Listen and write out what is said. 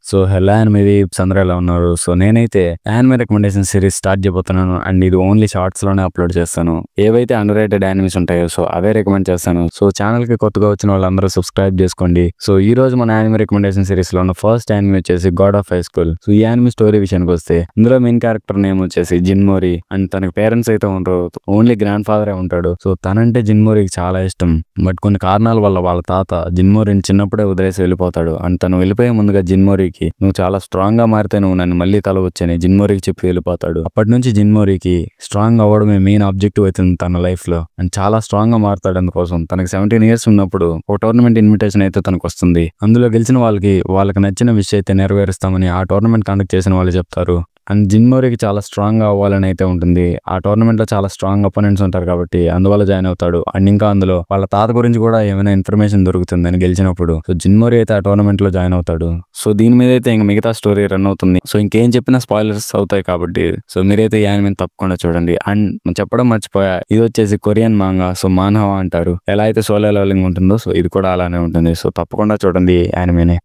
So hello anime weaves అందరూ ఎలా ఉన్నారు? సో నేనైతే యానిమే రికమెండేషన్ సిరీస్ స్టార్ట్ చేయబోతున్నాను అండ్ ఇది ఓన్లీ షార్ట్స్ లోనే అప్లోడ్ చేస్తాను. ఏవైతే అండర్ రేటెడ్ యానిమేస్ ఉంటాయో సో అవే రికమెండ్ చేస్తాను. సో ఛానల్ కి కొత్తగా వచ్చిన వాళ్ళందరూ సబ్స్క్రైబ్ చేసుకోండి. సో ఈ రోజు మన యానిమే రికమెండేషన్ సిరీస్ లో ఉన్న ఫస్ట్ యానిమే వచ్చేసి God of high school. So ఈ యానిమే స్టోరీ విషయానికి వస్తే ఇందులో మెయిన్ క్యారెక్టర్ నేమ్ వచ్చేసి జిన్మోరి అండ్ తనకి పేరెంట్స్ అయితే ఉండరు, ఓన్లీ గ్రాండ్ ఫాదరే ఉంటాడు. సో తనంటే జిన్మోరికి చాలా ఇష్టం. బట్ కొన్ని కారణాల వల్ల వాళ్ళ తాత జిన్మోరిని చిన్నప్పుడే వదిలేసి వెళ్ళిపోతాడు. అండ్ తను వెళ్ళిపోయే ముందుగా జిన్మోరికి నువ్వు చాలా స్ట్రాంగ్ గా మారితే నువ్వు నన్ను మళ్ళీ కలవచ్చని జిన్మోరికి చెప్పి వెళ్ళిపోతాడు. అప్పటి నుంచి జిన్మోరికి స్ట్రాంగ్ అవ్వడమే మెయిన్ ఆబ్జెక్టివ్ అవుతుంది తన లైఫ్ లో. అండ్ చాలా స్ట్రాంగ్ గా మారుతాడు. అందుకోసం తనకి 17 years ఉన్నప్పుడు ఒక టోర్నమెంట్ ఇన్విటేషన్ అయితే తనకు వస్తుంది. అందులో గెలిచిన వాళ్ళకి నచ్చిన విష్ అయితే నెరవేరుస్తామని ఆ టోర్నమెంట్ కండక్ట్ చేసిన వాళ్ళు చెప్తారు. అండ్ జిన్మోరికి చాలా స్ట్రాంగ్ గా అవ్వాలని అయితే ఉంటుంది. ఆ టోర్నమెంట్ లో చాలా స్ట్రాంగ్ అపోనెంట్స్ ఉంటారు కాబట్టి అందువల్ల జాయిన్ అవుతాడు. అండ్ ఇంకా అందులో వాళ్ళ తాత గురించి కూడా ఏమైనా ఇన్ఫర్మేషన్ దొరుకుతుందని గెలిచినప్పుడు సో జిన్మోరి అయితే ఆ టోర్నమెంట్ లో జాయిన్ అవుతాడు. సో దీని మీద అయితే ఇంక మిగతా స్టోరీ రన్ అవుతుంది. సో ఇంకేం చెప్పినా స్పాయిలర్స్ అవుతాయి కాబట్టి సో మీరైతే ఈ యానిమే తప్పకుండా చూడండి. అండ్ చెప్పడం మర్చిపోయా, ఇది వచ్చేసి కొరియన్ మాంగా. సో మాన్హవా అంటారు. ఎలా అయితే సోలో లెవెలింగ్ ఉంటుందో సో ఇది కూడా అలానే ఉంటుంది. సో తప్పకుండా చూడండి యానిమేని.